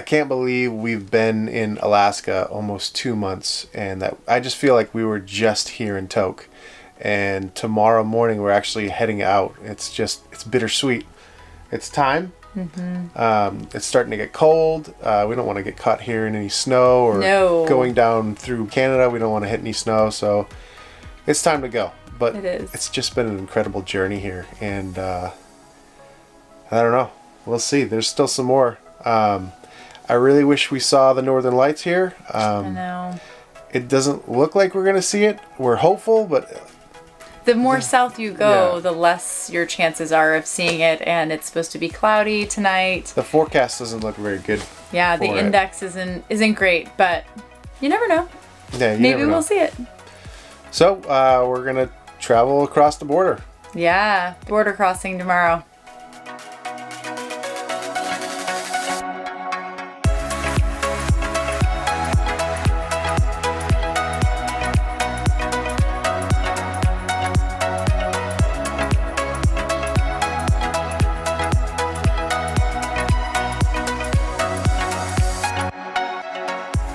I can't believe we've been in Alaska almost 2 months, and that I just feel like we were just here in Tok. And tomorrow morning we're actually heading out. It's bittersweet. It's time. It's starting to get cold. We don't want to get caught here in any snow or going down through Canada. We don't want to hit any snow, so it's time to go. But it's just been an incredible journey here, and I don't know. We'll see. There's still some more. I really wish we saw the Northern Lights here. I know. It doesn't look like we're going to see it. We're hopeful, but the more south you go, the less your chances are of seeing it, and it's supposed to be cloudy tonight. The forecast doesn't look very good. Yeah, the index isn't great, but you never know. Yeah, maybe we'll see it. So we're gonna travel across the border. Yeah, border crossing tomorrow.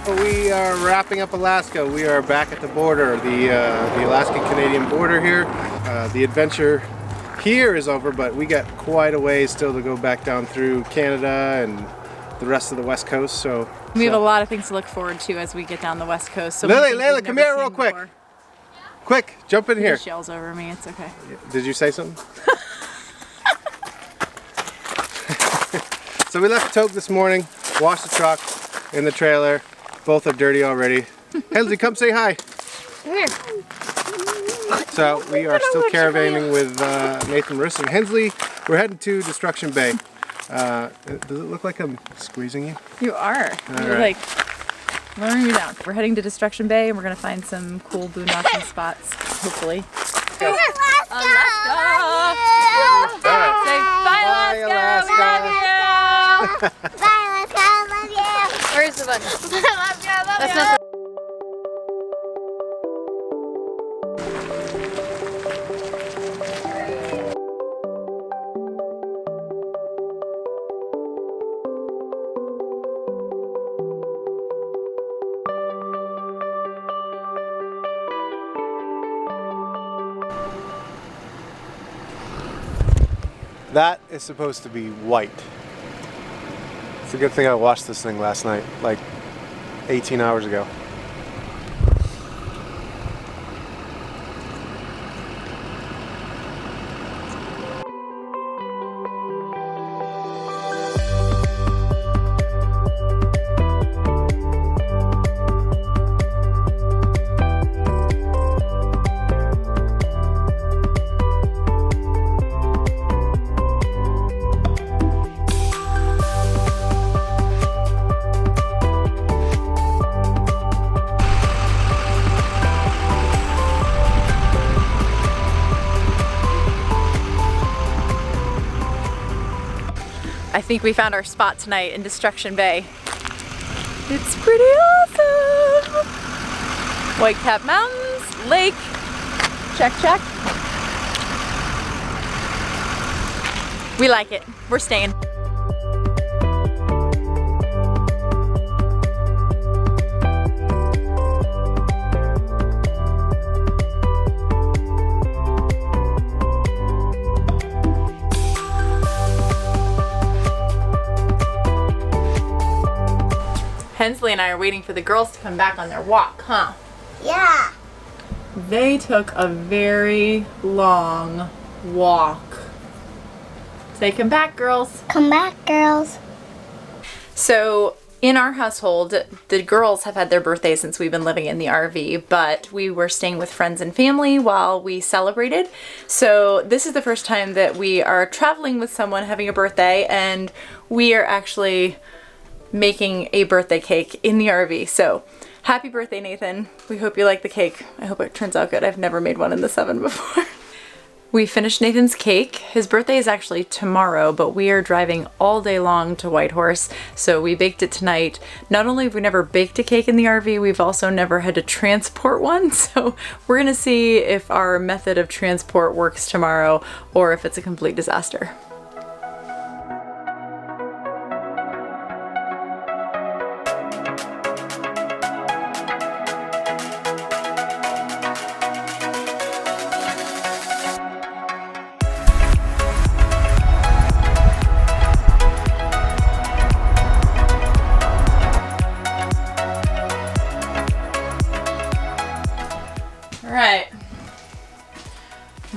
We are wrapping up Alaska. We are back at the border, the Alaska-Canadian border here. The adventure here is over, but we got quite a ways still to go back down through Canada and the rest of the West Coast. So we have a lot of things to look forward to as we get down the West Coast. So Layla, come here real quick. Before. Quick, jump in here. Shells over me. It's okay. Did you say something? So we left Tok this morning, washed the truck in the trailer. Both are dirty already. Hensley, come say hi. So we are still caravanning with Nathan, Marissa, and Hensley. We're heading to Destruction Bay. Does it look like I'm squeezing you? You are. You're like lowering me down. We're heading to Destruction Bay, and we're gonna find some cool boondocking spots, hopefully. Alaska! Say bye, Alaska! We love you! Bye, Alaska! I love you! Where's the button? I love you! I love That's you! not That is supposed to be white. It's a good thing I watched this thing last night, like 18 hours ago. I think we found our spot tonight in Destruction Bay. It's pretty awesome! Whitecap Mountains, lake, check, check. We like it. We're staying. Hensley and I are waiting for the girls to come back on their walk, huh? Yeah. They took a very long walk. Say, come back, girls. Come back, girls. So, in our household, the girls have had their birthdays since we've been living in the RV, but we were staying with friends and family while we celebrated. So, this is the first time that we are traveling with someone having a birthday, and we are actually making a birthday cake in the RV. So happy birthday, Nathan. We hope you like the cake. I hope it turns out good. I've never made one in the oven before. We finished Nathan's cake. His birthday is actually tomorrow, but we are driving all day long to Whitehorse, so we baked it tonight. Not only have we never baked a cake in the RV, we've also never had to transport one, so we're gonna see if our method of transport works tomorrow or if it's a complete disaster.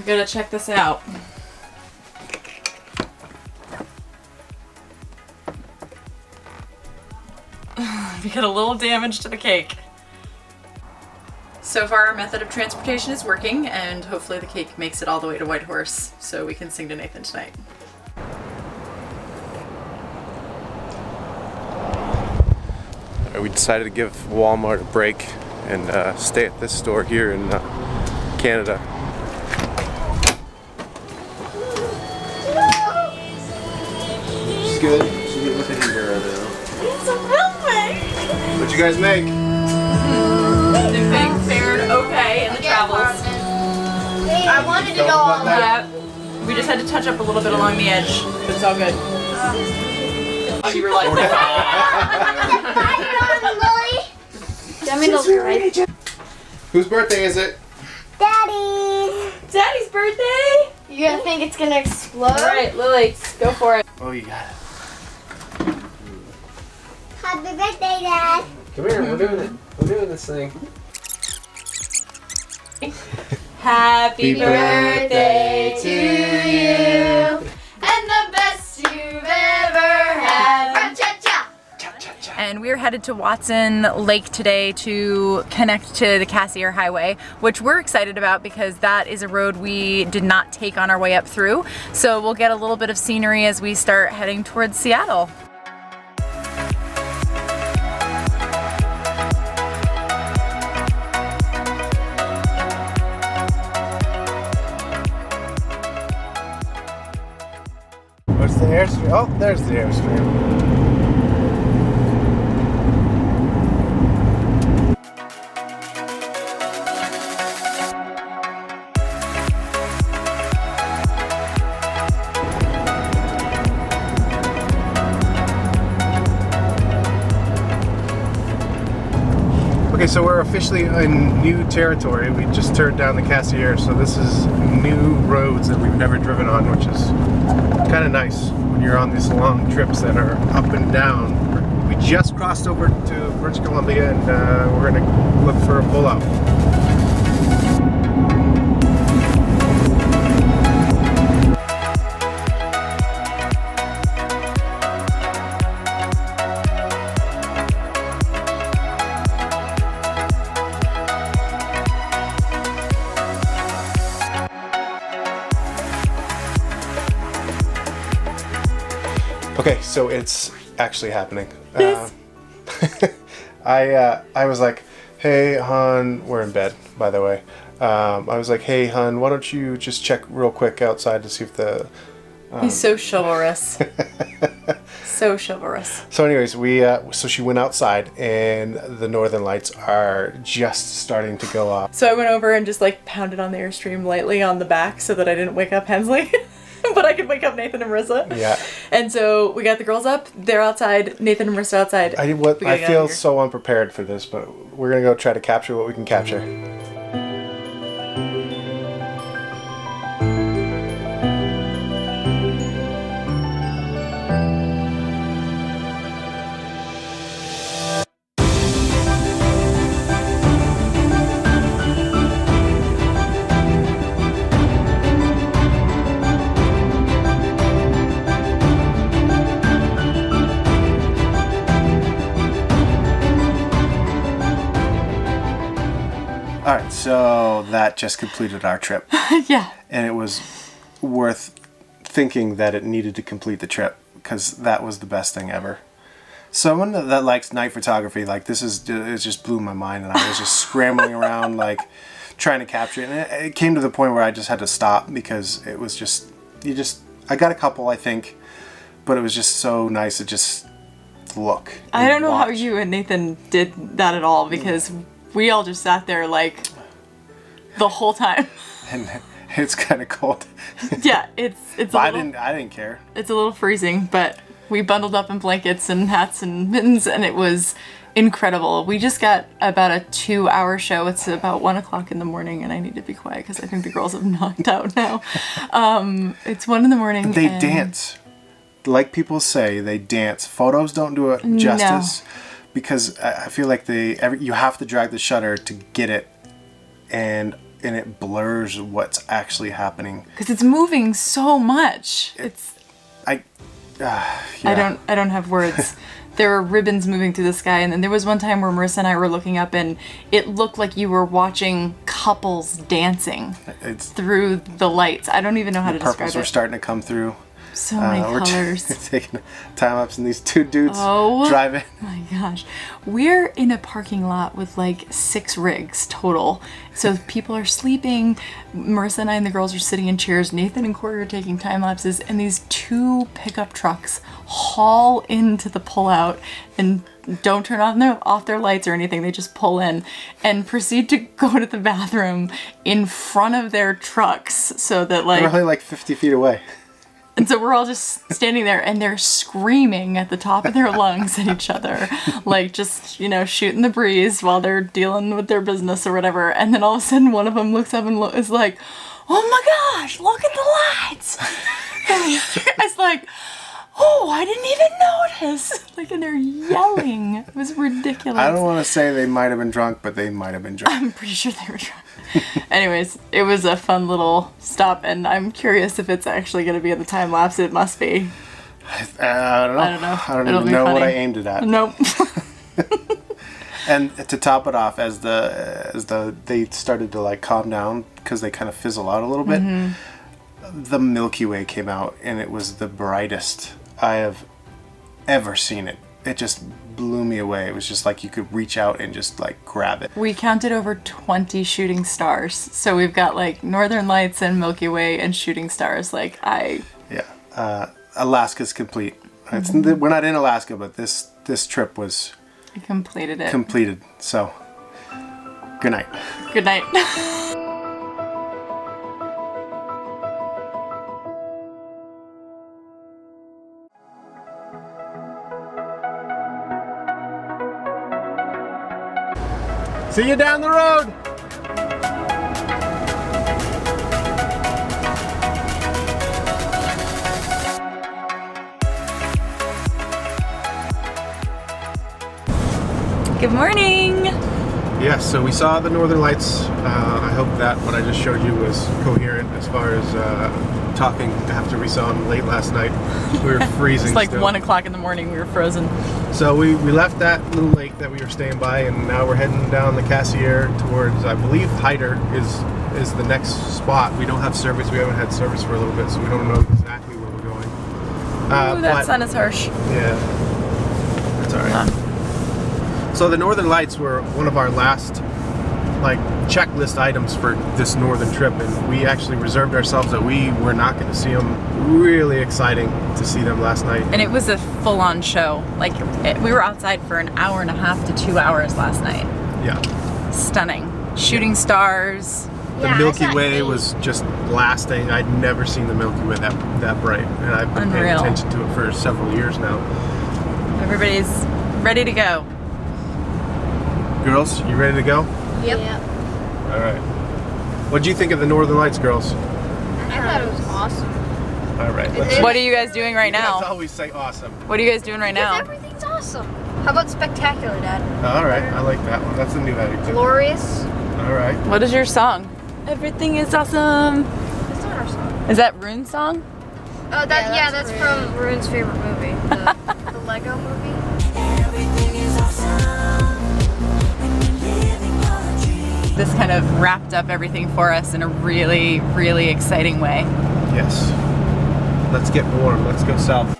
gotta check this out. We got a little damage to the cake. So far our method of transportation is working, and hopefully the cake makes it all the way to Whitehorse so we can sing to Nathan tonight. We decided to give Walmart a break and stay at this store here in Canada. She's good. She's getting with the heater right now. It's a railway! What'd you guys make? The thing fared okay in the travels. I wanted to go all the way. Yeah. We just had to touch up a little bit along the edge, but it's all good. Oh, you were like, Whose birthday is it? Daddy. Daddy's birthday! You're gonna think it's gonna explode? Alright, Lily, go for it. Oh, you got it. Happy birthday, Dad. Come here, we're doing it. We're doing this thing. Happy birthday to you, and the best you've ever had. Cha-cha. And we're headed to Watson Lake today to connect to the Cassiar Highway, which we're excited about because that is a road we did not take on our way up through. So we'll get a little bit of scenery as we start heading towards Seattle. What's the airstream? Oh, there's the airstream. Okay, so we're officially in new territory. We just turned down the Cassiar, so this is new roads that we've never driven on, which is kind of nice when you're on these long trips that are up and down. We just crossed over to British Columbia, and we're gonna look for a pullout. Okay, so it's actually happening. Yes. I was like, hey, hon, we're in bed, by the way. I was like, hey, hon, why don't you just check real quick outside to see if the... He's so chivalrous. So chivalrous. So anyways, so she went outside, and the northern lights are just starting to go off. So I went over and just like pounded on the Airstream lightly on the back so that I didn't wake up Hensley. But I could wake up Nathan and Marissa. Yeah. And so we got the girls up. They're outside. Nathan and Marissa outside. I feel so unprepared for this, but we're going to go try to capture what we can capture. Alright, so that just completed our trip. Yeah. And it was worth thinking that it needed to complete the trip, because that was the best thing ever. Someone that likes night photography, like it just blew my mind, and I was just scrambling around like trying to capture it. And it came to the point where I just had to stop because it was just, I got a couple, I think, but it was just so nice to just look. I don't know how watch. you and Nathan did that at all, because we all just sat there like the whole time. And it's kind of cold. Yeah, it's a little, I didn't care. It's a little freezing, but we bundled up in blankets and hats and mittens, and it was incredible. We just got about a 2-hour show. It's about 1 o'clock in the morning, and I need to be quiet because I think the girls have knocked out now. It's 1 in the morning. They dance. Like people say, they dance. Photos don't do it justice, because I feel like you have to drag the shutter to get it. And and it blurs what's actually happening. Because it's moving so much. Yeah. I don't have words. There were ribbons moving through the sky, and then there was one time where Marissa and I were looking up, and it looked like you were watching couples dancing through the lights. I don't even know how to describe it. Purples were starting to come through. So many colors. We're taking time lapse, and these two dudes driving. Oh my gosh. We're in a parking lot with like 6 rigs total. So people are sleeping. Marissa and I and the girls are sitting in chairs. Nathan and Corey are taking time lapses, and these 2 pickup trucks haul into the pullout and don't turn off their lights or anything. They just pull in and proceed to go to the bathroom in front of their trucks, so that like They're only like 50 feet away. And so we're all just standing there, and they're screaming at the top of their lungs at each other, like just, you know, shooting the breeze while they're dealing with their business or whatever. And then all of a sudden one of them looks up and is like, "Oh my gosh, look at the lights." And the guy's like, "Oh, I didn't even notice." Like, and they're yelling. It was ridiculous. I don't want to say they might have been drunk, but they might have been drunk. I'm pretty sure they were drunk. Anyways, it was a fun little stop, and I'm curious if it's actually going to be in the time lapse. It must be. I don't know. I don't even know what I aimed it at. Nope. And to top it off, as they started to like calm down because they kind of fizzle out a little bit, the Milky Way came out, and it was the brightest I have ever seen it. It just blew me away. It was just like you could reach out and just like grab it. We counted over 20 shooting stars. So we've got like Northern Lights and Milky Way and shooting stars. Alaska's complete. We're not in Alaska, but this trip was completed. So good night. Good night. See you down the road. Good morning. Yes, so we saw the Northern Lights. I hope that what I just showed you was coherent as far as talking after we saw them late last night. We were freezing. It's like still. 1 o'clock in the morning. We were frozen. So we left that little lake that we were staying by, and now we're heading down the Cassiar towards, I believe, Hyder is the next spot. We don't have service. We haven't had service for a little bit, so we don't know exactly where we're going. Ooh, that sun is harsh. Yeah, that's all right. So the Northern Lights were one of our last like checklist items for this northern trip, and we actually reserved ourselves that we were not going to see them. Really exciting to see them last night. And it was a full-on show. Like, we were outside for an hour and a half to 2 hours last night. Yeah. Stunning. Shooting stars. The Milky Way was just blasting. I'd never seen the Milky Way that bright, and I've been paying attention to it for several years now. Everybody's ready to go. Girls, you ready to go? Yep. All right. What do you think of the Northern Lights, girls? I thought it was awesome. All right. What are you guys doing right You now? guys always say awesome. What are you guys doing right now? Everything's awesome. How about spectacular, Dad? All right, I like that one. That's a new adjective. Glorious. All right. What is your song? Everything is awesome. That's not our song. Is that Rune's song? Oh, that's from Rune's favorite movie, the Lego movie. Everything is awesome when you're living your dream. This kind of wrapped up everything for us in a really, really exciting way. Yes. Let's get warm. Let's go south.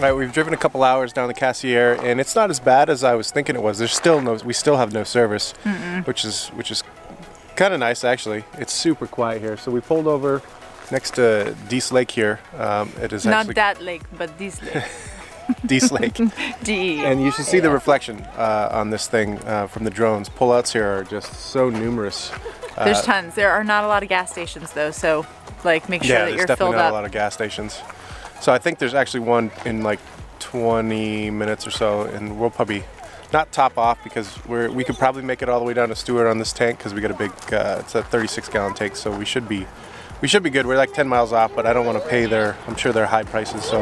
All right, we've driven a couple hours down the Cassiar, and it's not as bad as I was thinking it was. We still have no service, which is kind of nice actually. It's super quiet here. So we pulled over next to Dease Lake here. It is Not actually that lake, but this lake. Dease Lake, D. and you should see the reflection on this thing from the drones. Pullouts here are just so numerous. There's tons. There are not a lot of gas stations though, so like make sure that you're definitely filled not up. a lot of gas stations. So I think there's actually one in like 20 minutes or so, and we'll probably not top off because we could probably make it all the way down to Stewart on this tank because we got a big it's a 36-gallon tank, so we should be good. We're like 10 miles off, but I don't want to pay I'm sure their high prices, so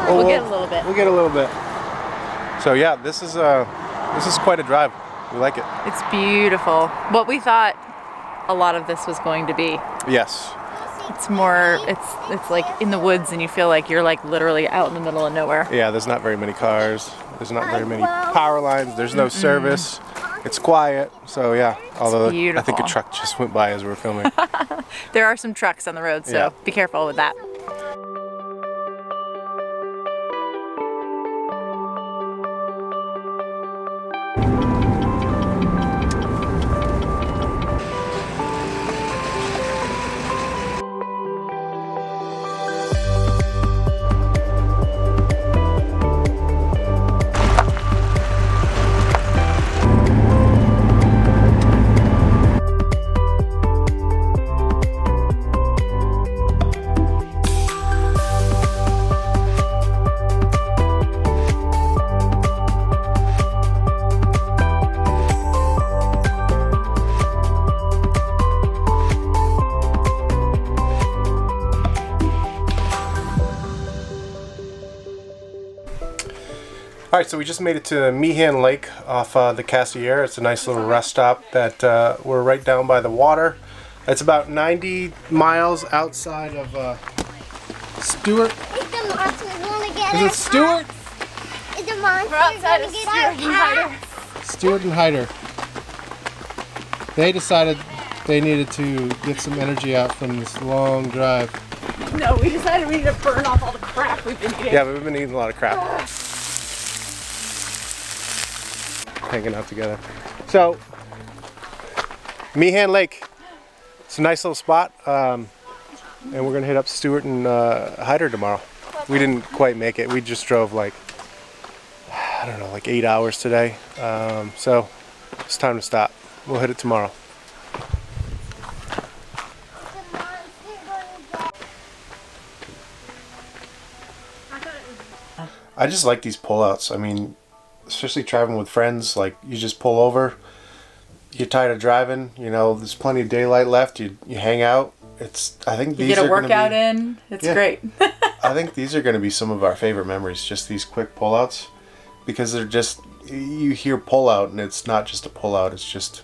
We'll get a little bit. we'll get a little bit. So yeah, this is quite a drive. We like it. It's beautiful. What we thought a lot of this was going to be. Yes. It's more, it's like in the woods and you feel like you're like literally out in the middle of nowhere. Yeah, there's not very many cars. There's not very many power lines. There's no service. It's quiet. So yeah, although I think a beautiful. truck just went by as we were filming. There are some trucks on the road, so Yeah. be careful with that. All right, so we just made it to Meehan Lake off the Cassiar. It's a nice little rest stop that we're right down by the water. It's about 90 miles outside of Stewart. Is the monsters gonna get Is it us? Stewart? Is the monsters outside gonna of get Stewart and us? Stewart and Hyder. They decided they needed to get some energy out from this long drive. No, we decided we need to burn off all the crap we've been eating. Yeah, we've been eating a lot of crap. Hanging out together. So, Meehan Lake. It's a nice little spot. And we're going to hit up Stewart and Hyder tomorrow. We didn't quite make it. We just drove like, I don't know, like 8 hours today. So, it's time to stop. We'll hit it tomorrow. I just like these pullouts. I mean, especially traveling with friends, like you just pull over, you're tired of driving, you know, there's plenty of daylight left, you hang out. I think You these get a are gonna workout be, in. It's Yeah. great. I think these are going to be some of our favorite memories, just these quick pullouts, because they're just, you hear pullout and it's not just a pullout, it's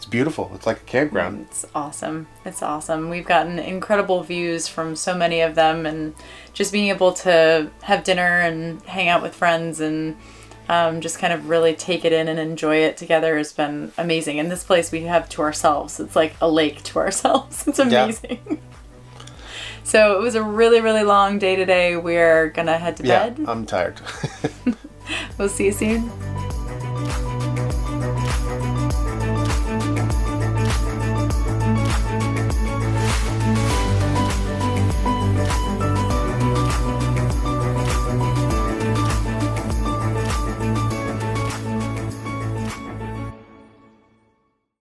beautiful. It's like a campground. It's awesome. It's awesome. We've gotten incredible views from so many of them, and just being able to have dinner and hang out with friends and just kind of really take it in and enjoy it together has been amazing. And this place we have to ourselves. It's like a lake to ourselves. It's amazing. So it was a really, really long day today. We're gonna head to bed. I'm tired. We'll see you soon.